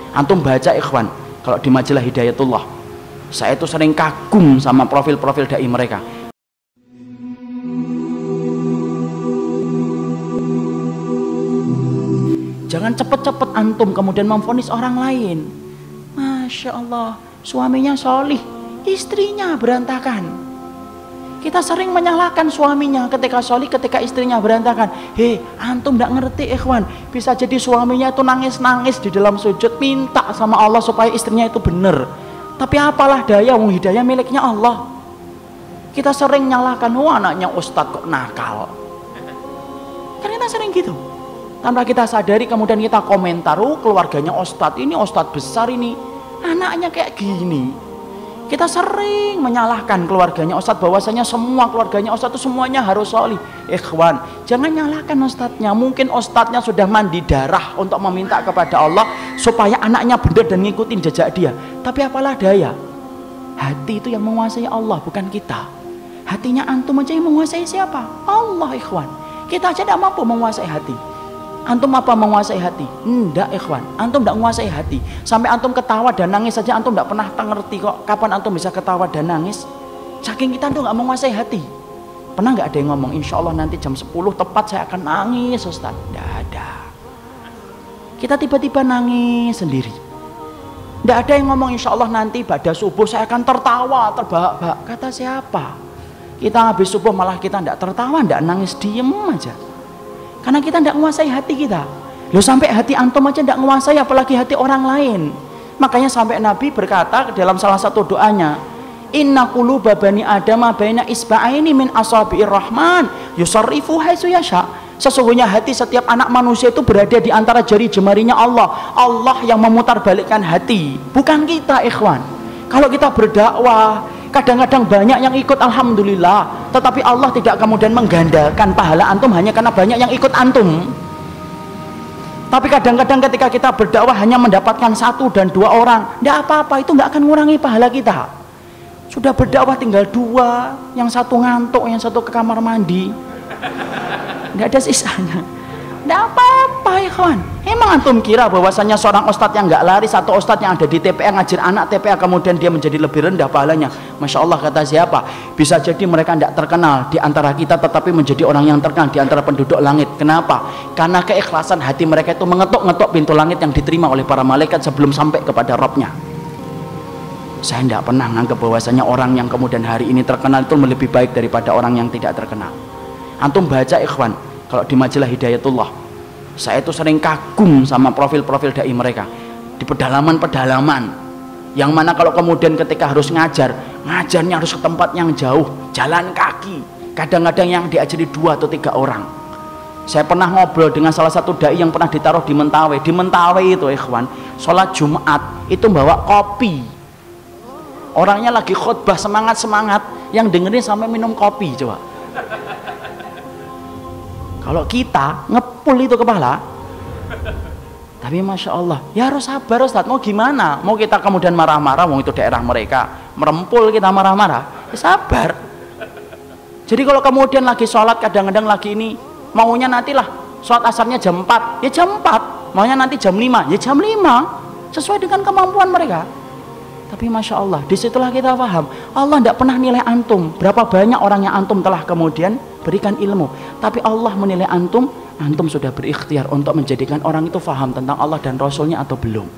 Antum baca ikhwan, kalau di majalah Hidayatullah, saya itu sering kagum sama profil-profil dai mereka. Jangan cepet-cepet antum kemudian memvonis orang lain. Masya Allah, suaminya solih, istrinya berantakan. Kita sering menyalahkan suaminya ketika solih, ketika istrinya berantakan. Hei, antum tidak ngerti ikhwan, bisa jadi suaminya itu nangis-nangis di dalam sujud minta sama Allah supaya istrinya itu benar. Tapi apalah daya, wong hidayah miliknya Allah. Kita sering nyalahkan, anaknya ustadz kok nakal. Kan kita sering gitu. Tanpa kita sadari kemudian kita komentar, keluarganya ustadz, ini ustadz besar ini, anaknya kayak gini. Kita sering menyalahkan keluarganya ustadz, bahwasanya semua keluarganya ustadz itu semuanya harus solih. Ikhwan, jangan nyalahkan ustadznya. Mungkin ustadznya sudah mandi darah untuk meminta kepada Allah supaya anaknya benar dan ngikutin jejak dia. Tapi apalah daya, hati itu yang menguasai Allah, bukan kita. Hatinya antum aja yang menguasai siapa? Allah ikhwan. Kita aja tidak mampu menguasai hati. Antum apa menguasai hati? Enggak ikhwan, antum tidak menguasai hati. Sampai antum ketawa dan nangis saja antum tidak pernah ngerti kok kapan antum bisa ketawa dan nangis. Saking kita tuh nggak menguasai hati. Pernah nggak ada yang ngomong, insya Allah nanti jam 10 tepat saya akan nangis Ustaz? Tidak ada. Kita tiba-tiba nangis sendiri. Tidak ada yang ngomong, insya Allah nanti pada subuh saya akan tertawa terbahak-bahak. Kata siapa? Kita habis subuh malah kita tidak tertawa, tidak nangis, diem aja. Karena kita tidak menguasai hati kita. Loh, sampai hati antum aja tidak menguasai, apalagi hati orang lain. Makanya sampai Nabi berkata dalam salah satu doanya, inna quluba bani adama baina isba'aini min asabi'ir rahman yusarrifu haitsu yasha. Sesungguhnya hati setiap anak manusia itu berada di antara jari jemarinya Allah. Allah yang memutarbalikkan hati, bukan kita ikhwan. Kalau kita berdakwah, kadang-kadang banyak yang ikut alhamdulillah, tetapi Allah tidak kemudian menggandakan pahala antum hanya karena banyak yang ikut antum. Tapi kadang-kadang ketika kita berdakwah hanya mendapatkan 1 dan 2 orang, tidak apa-apa, itu nggak akan mengurangi pahala kita. Sudah berdakwah tinggal 2, yang 1 ngantuk, yang 1 ke kamar mandi, nggak ada sisanya. Tidak apa-apa ya kawan. Emang antum kira bahwasanya seorang ustadz yang nggak lari, satu ustadz yang ada di TPA ngajar anak TPA kemudian dia menjadi lebih rendah pahalanya? Masya Allah, kata siapa? Bisa jadi mereka tidak terkenal di antara kita, tetapi menjadi orang yang terkenal di antara penduduk langit. Kenapa? Karena keikhlasan hati mereka itu mengetuk-ngetuk pintu langit yang diterima oleh para malaikat sebelum sampai kepada Rabbnya. Saya tidak pernah menganggap bahwasanya orang yang kemudian hari ini terkenal itu lebih baik daripada orang yang tidak terkenal. Antum baca ikhwan, kalau di majalah Hidayatullah, saya itu sering kagum sama profil-profil dai mereka di pedalaman-pedalaman, yang mana kalau kemudian ketika harus ngajarnya harus ke tempat yang jauh, jalan kaki, kadang-kadang yang diajari 2 atau 3 orang. Saya pernah ngobrol dengan salah satu dai yang pernah ditaruh di Mentawai. Di Mentawai itu ikhwan, sholat Jumat itu bawa kopi, orangnya lagi khutbah semangat-semangat, yang dengerin sampai minum kopi. Coba kalau kita ngepul itu kepala. Tapi Masya Allah, ya harus sabar Ustaz. Mau gimana? Mau kita kemudian marah-marah, mau itu daerah mereka, merempul kita marah-marah, ya sabar. Jadi kalau kemudian lagi sholat, kadang-kadang lagi ini maunya nantilah sholat asarnya jam 4, ya jam 4. Maunya nanti jam 5, ya jam 5, sesuai dengan kemampuan mereka. Tapi Masya Allah, disitulah kita paham Allah tidak pernah nilai antum berapa banyak orang yang antum telah kemudian berikan ilmu, tapi Allah menilai antum sudah berikhtiar untuk menjadikan orang itu paham tentang Allah dan Rasulnya atau belum.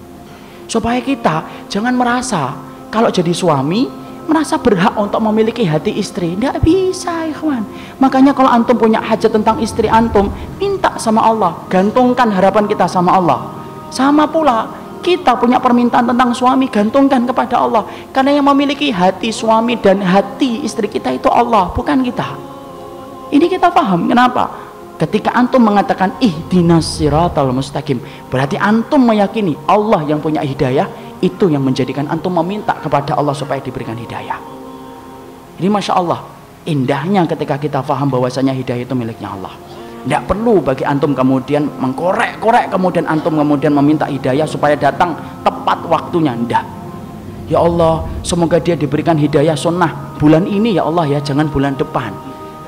Supaya kita jangan merasa kalau jadi suami merasa berhak untuk memiliki hati istri. Tidak bisa ikhwan. Makanya kalau antum punya hajat tentang istri antum, minta sama Allah, gantungkan harapan kita sama Allah. Sama pula kita punya permintaan tentang suami, gantungkan kepada Allah. Karena yang memiliki hati suami dan hati istri kita itu Allah, bukan kita. Ini kita paham. Kenapa? Ketika antum mengatakan ihdinas siratal mustaqim, berarti antum meyakini Allah yang punya hidayah. Itu yang menjadikan antum meminta kepada Allah supaya diberikan hidayah. Ini Masya Allah, indahnya ketika kita paham bahwasanya hidayah itu miliknya Allah. Tidak perlu bagi antum kemudian mengkorek-korek, kemudian antum kemudian meminta hidayah supaya datang tepat waktunya. Tidak. Ya Allah, semoga dia diberikan hidayah sunnah bulan ini ya Allah ya, jangan bulan depan.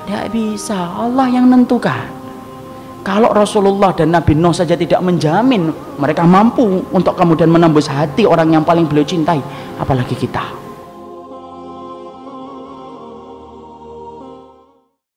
Tidak bisa, Allah yang menentukan. Kalau Rasulullah dan Nabi Nuh saja tidak menjamin mereka mampu untuk kemudian menembus hati orang yang paling beliau cintai, apalagi kita.